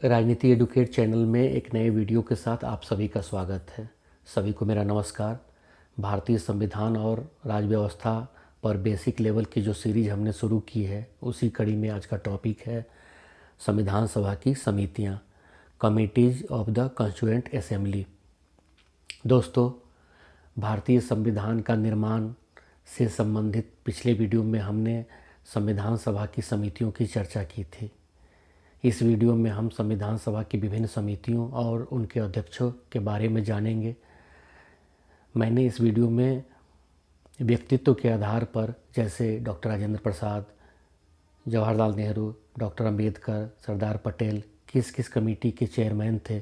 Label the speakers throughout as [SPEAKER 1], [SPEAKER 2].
[SPEAKER 1] राजनीति educate channel में एक नए वीडियो के साथ आप सभी का स्वागत है। सभी को मेरा नमस्कार। भारतीय संविधान और राज व्यवस्था पर बेसिक लेवल की जो सीरीज हमने शुरू की है, उसी कड़ी में आज का टॉपिक है संविधान सभा की समितियां, committees of the constituent assembly. दोस्तों, भारतीय संविधान का निर्माण से संबंधित पिछले वीडियो में हमने संविधान सभा की समितियों की चर्चा की थी। इस वीडियो में हम संविधान सभा की विभिन्न समितियों और उनके अध्यक्षों के बारे में जानेंगे। मैंने इस वीडियो में व्यक्तित्व के आधार पर, जैसे डॉक्टर राजेंद्र प्रसाद, जवाहरलाल नेहरू, डॉक्टर अंबेडकर, सरदार पटेल किस किस कमेटी के चेयरमैन थे,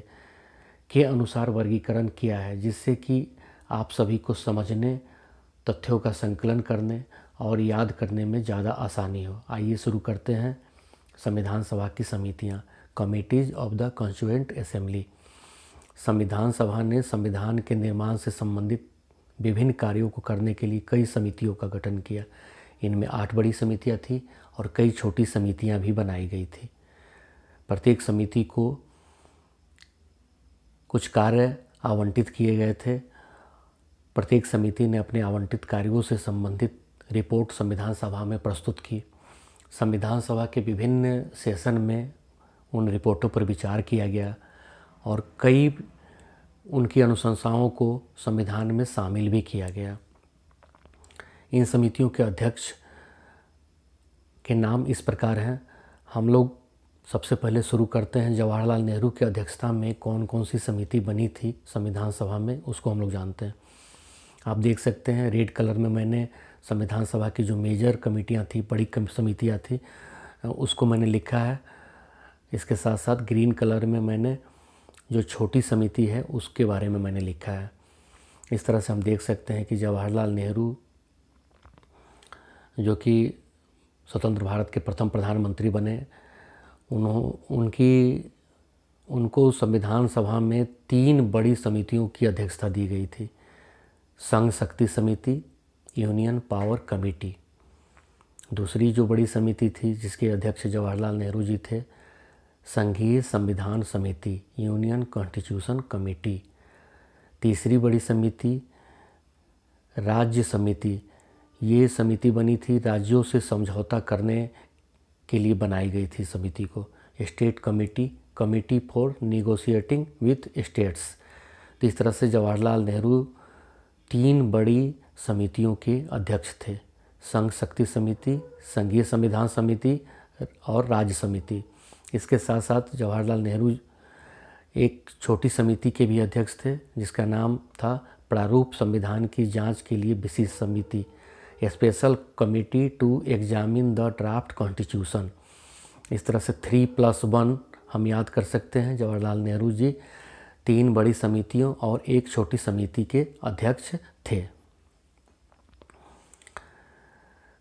[SPEAKER 1] के अनुसार वर्गीकरण किया है, जिससे कि आप सभी को समझने, तथ्यों का संकलन करने और याद करने में ज़्यादा आसानी हो। आइए शुरू करते हैं। संविधान सभा की समितियां, committees of the constituent assembly. संविधान सभा ने संविधान के निर्माण से संबंधित विभिन्न कार्यों को करने के लिए कई समितियों का गठन किया। इनमें 8 बड़ी समितियां थी और कई छोटी समितियां भी बनाई गई थी। प्रत्येक समिति को कुछ कार्य आवंटित किए गए थे। प्रत्येक समिति ने अपने आवंटित कार्यों से संबंधित रिपोर्ट संविधान सभा में प्रस्तुत की। संविधान सभा के विभिन्न सेशन में उन रिपोर्टों पर विचार किया गया और कई उनकी अनुशंसाओं को संविधान में शामिल भी किया गया। इन समितियों के अध्यक्ष के नाम इस प्रकार हैं। हम लोग सबसे पहले शुरू करते हैं जवाहरलाल नेहरू की अध्यक्षता में कौन कौन सी समिति बनी थी संविधान सभा में, उसको हम लोग जानते हैं। आप देख सकते हैं रेड कलर में मैंने संविधान सभा की जो मेजर कमेटियां थी, बड़ी समितियां थी, उसको मैंने लिखा है। इसके साथ साथ ग्रीन कलर में मैंने जो छोटी समिति है उसके बारे में मैंने लिखा है। इस तरह से हम देख सकते हैं कि जवाहरलाल नेहरू, जो कि स्वतंत्र भारत के प्रथम प्रधानमंत्री बने, उनको संविधान सभा में 3 बड़ी समितियों की अध्यक्षता दी गई थी। संघ शक्ति समिति, यूनियन पावर कमेटी। दूसरी जो बड़ी समिति थी जिसके अध्यक्ष जवाहरलाल नेहरू जी थे, संघीय संविधान समिति, यूनियन कॉन्स्टिट्यूशन कमेटी। तीसरी बड़ी समिति राज्य समिति। ये समिति बनी थी, राज्यों से समझौता करने के लिए बनाई गई थी समिति को। State committee, committee for negotiating with states. तो इस तरह से जवाहरलाल नेहरू 3 बड़ी समितियों के अध्यक्ष थे। संघ शक्ति समिति, संघीय संविधान समिति और राज्य समिति। इसके साथ साथ जवाहरलाल नेहरू एक छोटी समिति के भी अध्यक्ष थे जिसका नाम था प्रारूप संविधान की जांच के लिए विशेष समिति, special committee to examine the draft constitution. इस तरह से 3+1 हम याद कर सकते हैं। जवाहरलाल नेहरू जी 3 बड़ी समितियों और एक छोटी समिति के अध्यक्ष थे।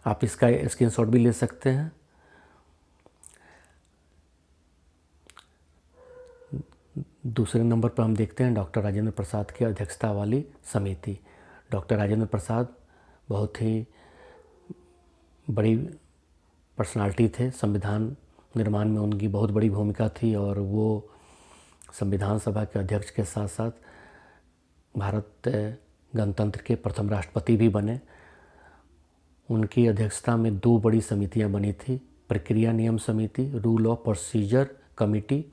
[SPEAKER 1] आप इसका स्क्रीनशॉट भी ले सकते हैं। दूसरे नंबर पर हम देखते हैं डॉक्टर राजेंद्र प्रसाद की अध्यक्षता वाली समिति। डॉक्टर राजेंद्र प्रसाद बहुत ही बड़ी पर्सनालिटी थे। संविधान निर्माण में उनकी बहुत बड़ी भूमिका थी और वो संविधान सभा के अध्यक्ष के साथ साथ भारत गणतंत्र के प्रथम राष्ट्रपति भी बने। उनकी अध्यक्षता में 2 बड़ी समितियां बनी थी। प्रक्रिया नियम समिति, रूल ऑफ प्रोसीजर कमेटी।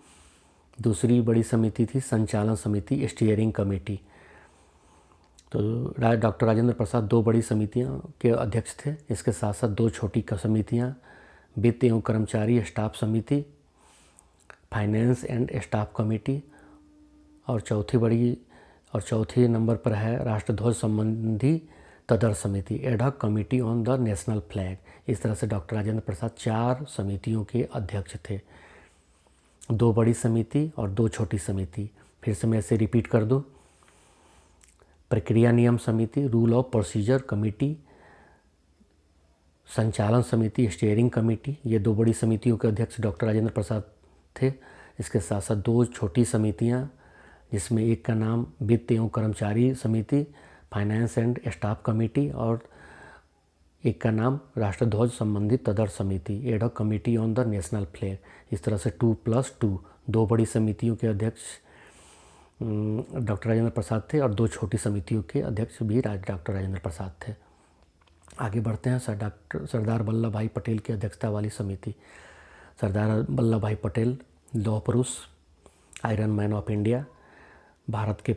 [SPEAKER 1] दूसरी बड़ी समिति थी संचालन समिति, स्टीयरिंग कमेटी। तो डॉक्टर राजेंद्र प्रसाद 2 बड़ी समितियों के अध्यक्ष थे। इसके साथ साथ 2 छोटी समितियां, वित्त एवं कर्मचारी स्टाफ समिति, फाइनेंस एंड स्टाफ कमेटी, और चौथी नंबर पर है राष्ट्रध्वज संबंधी तदर समिति, ad hoc committee on the national flag. इस तरह से डॉक्टर राजेंद्र प्रसाद 4 समितियों के अध्यक्ष थे। 2 बड़ी समिति और 2 छोटी समिति। फिर से मैं इसे रिपीट कर दूं। प्रक्रिया नियम समिति, रूल ऑफ प्रोसीजर कमेटी, संचालन समिति, स्टीयरिंग कमेटी, ये 2 बड़ी समितियों के अध्यक्ष डॉक्टर राजेंद्र प्रसाद थे। इसके साथ साथ 2 छोटी समितियां, जिसमें एक का नाम वित्त एवं कर्मचारी समिति, फाइनेंस एंड स्टाफ कमेटी, और एक का नाम राष्ट्रध्वज संबंधित तदर समिति, ad hoc committee on the national flag. इस तरह से 2+2 2 बड़ी समितियों के अध्यक्ष डॉक्टर राजेंद्र प्रसाद थे और 2 छोटी समितियों के अध्यक्ष भी डॉक्टर राजेंद्र प्रसाद थे। आगे बढ़ते हैं। सरदार वल्लभ भाई पटेल की अध्यक्षता वाली समिति। सरदार वल्लभ भाई पटेल लौह पुरुष, iron man of India, Bharat के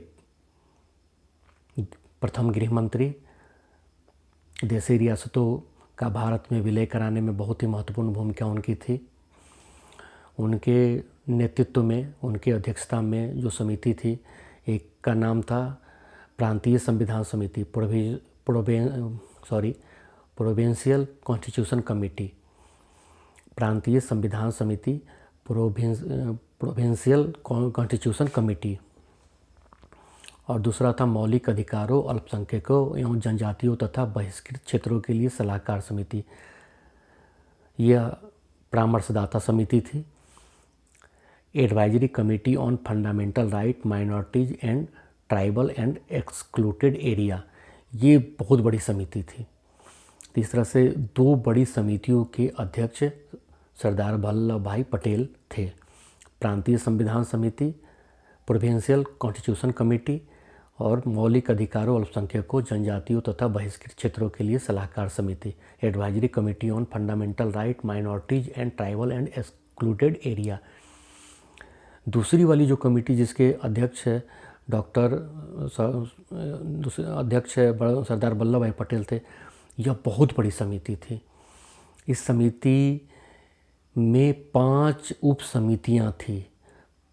[SPEAKER 1] प्रथम गृह मंत्री, देशी रियासतों का भारत में विलय कराने में बहुत ही महत्वपूर्ण भूमिका उनकी थी। उनके नेतृत्व में, उनके अध्यक्षता में जो समिति थी, एक का नाम था प्रांतीय संविधान समिति, प्रोविंशियल कॉन्स्टिट्यूशन कमेटी, प्रांतीय संविधान समिति, प्रोविंशियल कॉन्स्टिट्यूशन कमेटी। और दूसरा था मौलिक अधिकारों, अल्पसंख्यकों एवं जनजातियों तथा बहिष्कृत क्षेत्रों के लिए सलाहकार समिति। यह परामर्शदाता समिति थी। Advisory committee on fundamental right, minorities and tribal and excluded area, ये बहुत बड़ी समिति थी। इस तरह से 2 बड़ी समितियों के अध्यक्ष सरदार वल्लभ भाई पटेल थे। प्रांतीय संविधान समिति, प्रोविंशियल कॉन्स्टिट्यूशन कमेटी और मौलिक अधिकारों, अल्पसंख्यकों, जनजातियों तथा बहिष्कृत क्षेत्रों के लिए सलाहकार समिति। Advisory committee on fundamental right, minorities and tribal and excluded area. दूसरी वाली जो कमेटी जिसके अध्यक्ष है सरदार वल्लभ भाई पटेल थे, यह बहुत बड़ी समिति थी। इस समिति में 5 उप समितियाँ थी,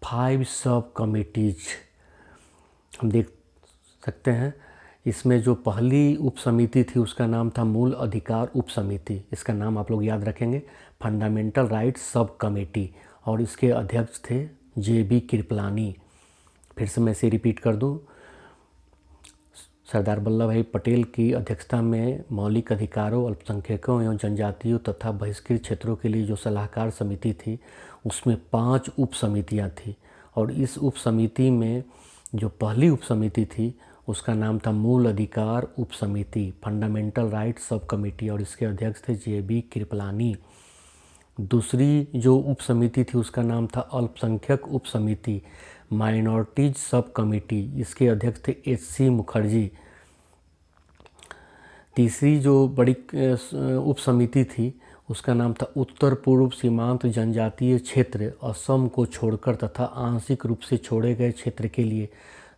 [SPEAKER 1] 5 सब कमिटीज हम देख सकते हैं। इसमें जो पहली उप समिति थी उसका नाम था मूल अधिकार उप समिति। इसका नाम आप लोग याद रखेंगे, फंडामेंटल राइट्स सब कमेटी, और इसके अध्यक्ष थे JB कृपलानी। फिर से मैं इसे रिपीट कर दूं। सरदार वल्लभ भाई पटेल की अध्यक्षता में मौलिक अधिकारों, अल्पसंख्यकों एवं जनजातियों तथा बहिष्कृत क्षेत्रों के लिए जो सलाहकार समिति थी, उसमें 5 उप समितियाँ थी। और इस उप समिति में जो पहली उप समिति थी उसका नाम था मूल अधिकार उप समिति, फंडामेंटल राइट्स सब कमेटी, और इसके अध्यक्ष थे JB कृपलानी। दूसरी जो उप समिति थी उसका नाम था अल्पसंख्यक उप समिति, माइनॉरिटीज सब कमेटी, इसके अध्यक्ष थे HC मुखर्जी। तीसरी जो बड़ी उप समिति थी उसका नाम था उत्तर पूर्व सीमांत जनजातीय क्षेत्र, असम को छोड़कर तथा आंशिक रूप से छोड़े गए क्षेत्र के लिए,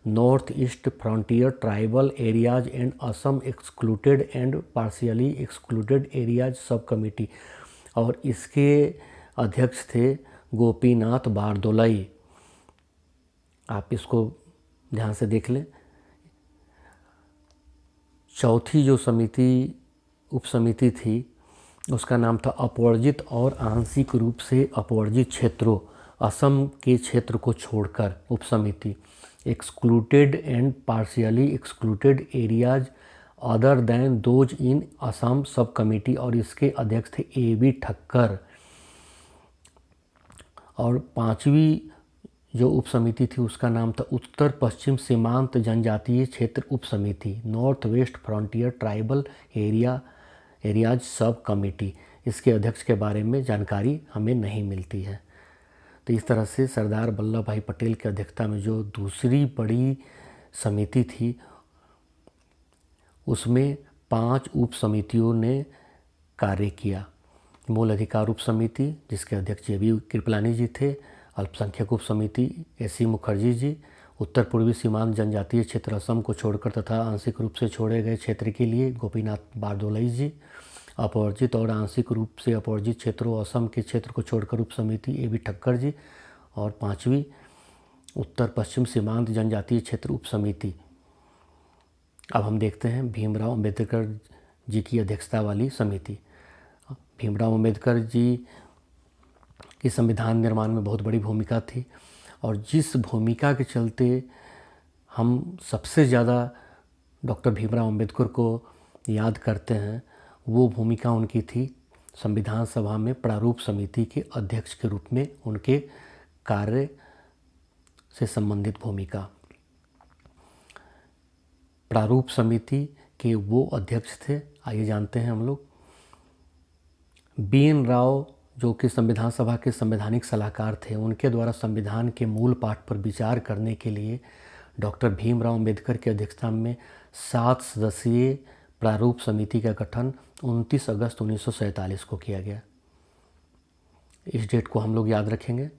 [SPEAKER 1] north east frontier tribal areas and Assam excluded and partially excluded areas sub committee, और इसके अध्यक्ष थे गोपीनाथ बारदोलाई। आप इसको ध्यान से देख लें। चौथी जो उप समिति थी उसका नाम था अपवर्जित और आंशिक रूप से अपवर्जित क्षेत्रों, असम के क्षेत्र को छोड़कर उप समिति, excluded and partially excluded areas other than those in Assam sub committee, और इसके अध्यक्ष थे AB ठक्कर। और 5वीं जो उप समिति थी उसका नाम था उत्तर पश्चिम सीमांत जनजातीय क्षेत्र उप समिति, north west frontier tribal areas sub committee. इसके अध्यक्ष के बारे में जानकारी हमें नहीं मिलती है। तो इस तरह से सरदार वल्लभ भाई पटेल की अध्यक्षता में जो दूसरी बड़ी समिति थी उसमें 5 उप समितियों ने कार्य किया। मूल अधिकार उप समिति जिसके अध्यक्ष JB कृपलानी जी थे, अल्पसंख्यक उप समिति HC मुखर्जी जी, उत्तर पूर्वी सीमांत जनजातीय क्षेत्र असम को छोड़कर तथा आंशिक रूप से छोड़े गए क्षेत्र के लिए गोपीनाथ बारदोलाई जी, अपवर्जित और आंशिक रूप से अपवर्जित क्षेत्रों असम के क्षेत्र को छोड़कर उप समिति AB ठक्कर जी, और 5वीं उत्तर पश्चिम सीमांत जनजातीय क्षेत्र उप समिति। अब हम देखते हैं भीमराव अंबेडकर जी की अध्यक्षता वाली समिति। भीमराव अंबेडकर जी की संविधान निर्माण में बहुत बड़ी भूमिका थी, और जिस भूमिका के चलते हम सबसे ज़्यादा डॉक्टर भीमराव अंबेडकर को याद करते हैं वो भूमिका उनकी थी संविधान सभा में प्रारूप समिति के अध्यक्ष के रूप में उनके कार्य से संबंधित भूमिका। प्रारूप समिति के वो अध्यक्ष थे, आइए जानते हैं हम लोग। BN राव जो कि संविधान सभा के संवैधानिक सलाहकार थे, उनके द्वारा संविधान के मूल पाठ पर विचार करने के लिए डॉक्टर भीमराव अंबेडकर की अध्यक्षता में 7 सदस्यीय प्रारूप समिति का गठन 29 अगस्त 1947 को किया गया। इस डेट को हम लोग याद रखेंगे।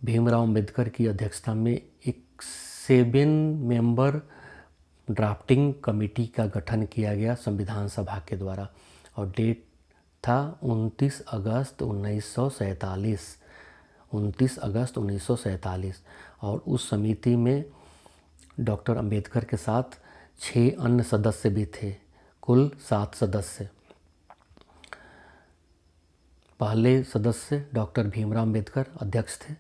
[SPEAKER 1] भीमराव अंबेडकर की अध्यक्षता में एक 7 मेंबर ड्राफ्टिंग कमेटी का गठन किया गया संविधान सभा के द्वारा, और डेट था 29 अगस्त 1947। 29 अगस्त 1947। और उस समिति में डॉक्टर अंबेडकर के साथ 6 अन्य सदस्य भी थे, कुल 7 सदस्य। पहले सदस्य डॉक्टर भीमराव अंबेडकर अध्यक्ष थे,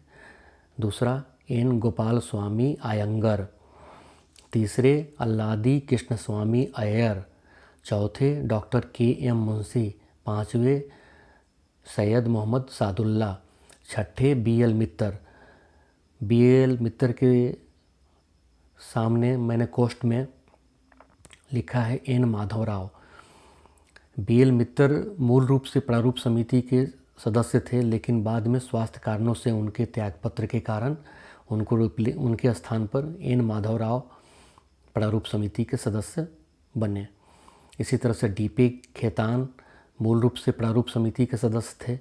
[SPEAKER 1] दूसरा एन गोपाल स्वामी अयंगर, तीसरे अल्लादी कृष्ण स्वामी अय्यर, चौथे डॉक्टर के एम मुंशी, पांचवें सैयद मोहम्मद सादुल्ला, छठे बी एल मित्तर के सामने मैंने कोष्ठ में लिखा है एन माधवराव। बी एल मित्तर मूल रूप से प्रारूप समिति के सदस्य थे, लेकिन बाद में स्वास्थ्य कारणों से उनके त्यागपत्र के कारण उनके स्थान पर एन माधवराव प्रारूप समिति के सदस्य बने। इसी तरह से डी.पी. खेतान मूल रूप से प्रारूप समिति के सदस्य थे,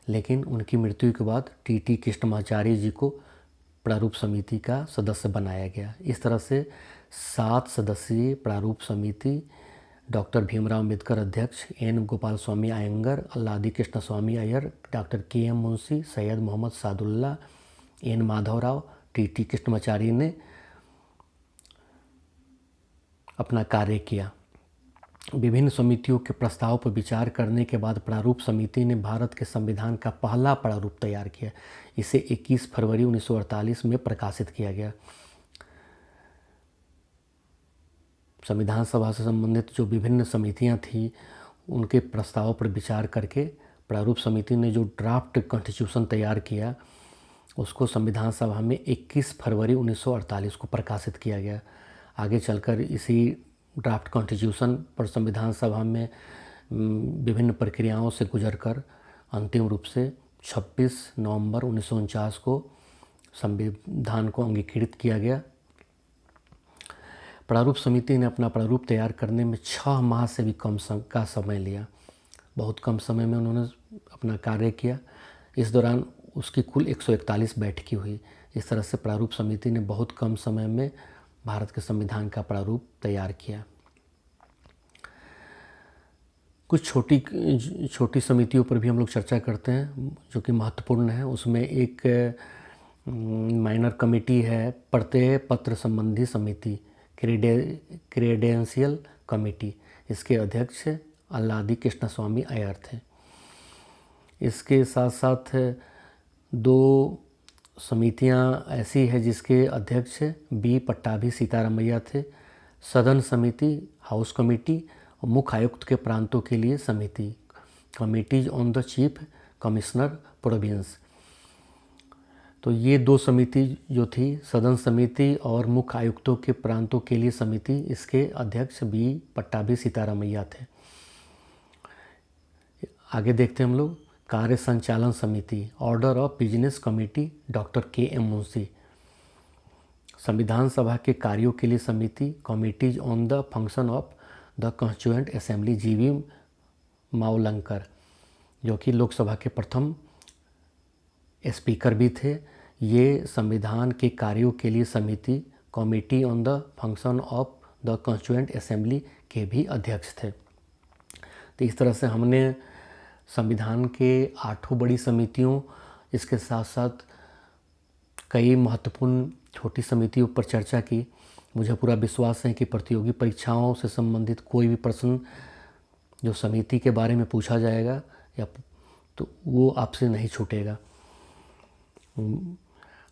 [SPEAKER 1] लेकिन उनकी मृत्यु के बाद टी.टी. कृष्णमाचार्य जी को प्रारूप समिति का सदस्य बनाया गया। इस तरह से 7 सदस्यीय प्रारूप समिति, डॉक्टर भीमराव अंबेडकर अध्यक्ष, N Gopal Swami Ayyangar, Alladi Krishna Swami Iyer, doctor K M Munshi, Saiyid Mohammad Saadulla, N Madhavrao, T T. Krishnamachari ने अपना कार्य किया। विभिन्न समितियों के प्रस्ताव पर विचार करने के बाद प्रारूप समिति ने भारत के संविधान का पहला प्रारूप तैयार किया। इसे 21 फरवरी 1948 में प्रकाशित किया गया। संविधान सभा से संबंधित जो विभिन्न समितियां थीं, उनके प्रस्ताव पर विचार करके प्रारूप समिति ने जो ड्राफ्ट कॉन्स्टिट्यूशन तैयार किया, उसको संविधान सभा में 21 फरवरी 1948 को प्रकाशित किया गया। आगे चलकर इसी ड्राफ्ट कॉन्स्टिट्यूशन पर संविधान सभा में विभिन्न प्रक्रियाओं से गुजरकर अंतिम रूप से 26 नवंबर 1949 को संविधान को अंगीकृत किया गया। प्रारूप समिति ने अपना प्रारूप तैयार करने में 6 माह से भी कम का समय लिया। बहुत कम समय में उन्होंने अपना कार्य किया। इस दौरान उसकी कुल 141 बैठकें हुई। इस तरह से प्रारूप समिति ने बहुत कम समय में भारत के संविधान का प्रारूप तैयार किया। कुछ छोटी समितियों पर भी हम लोग चर्चा करते हैं जो कि महत्वपूर्ण है। उसमें एक माइनर कमेटी है प्रत्यय पत्र संबंधी समिति, क्रेडेंशियल कमेटी। इसके अध्यक्ष अल्लादी कृष्ण स्वामी अय्यर थे। इसके साथ साथ 2 समितियां ऐसी है जिसके अध्यक्ष बी पट्टाभी सीतारामैया थे। सदन समिति, हाउस कमेटी, और मुख्य आयुक्त के प्रांतों के लिए समिति, committees on the chief commissioner province. तो ये 2 समिति जो थी, सदन समिति और मुख्य आयुक्तों के प्रांतों के लिए समिति, इसके अध्यक्ष बी पट्टाभी सीतारामैया थे। आगे देखते हैं हम लोग कार्य संचालन समिति, order of business committee, doctor K M Munshi. संविधान सभा के कार्यों के लिए समिति, committees on the function of the constituent assembly, G.V.. Mavalankar, जो कि लोकसभा के प्रथम स्पीकर भी थे। ये संविधान के कार्यों के लिए समिति, committee on the function of the constituent assembly के भी अध्यक्ष थे। तो इस तरह से हमने संविधान के 8 बड़ी समितियों, इसके साथ साथ कई महत्वपूर्ण छोटी समितियों पर चर्चा की। मुझे पूरा विश्वास है कि प्रतियोगी परीक्षाओं से संबंधित कोई भी प्रश्न जो समिति के बारे में पूछा जाएगा या तो वो आपसे नहीं छूटेगा।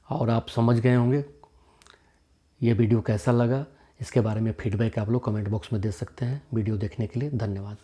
[SPEAKER 1] और आप समझ गए होंगे। ये वीडियो कैसा लगा, इसके बारे में फीडबैक आप लोग कमेंट बॉक्स में दे सकते हैं। वीडियो देखने के लिए धन्यवाद।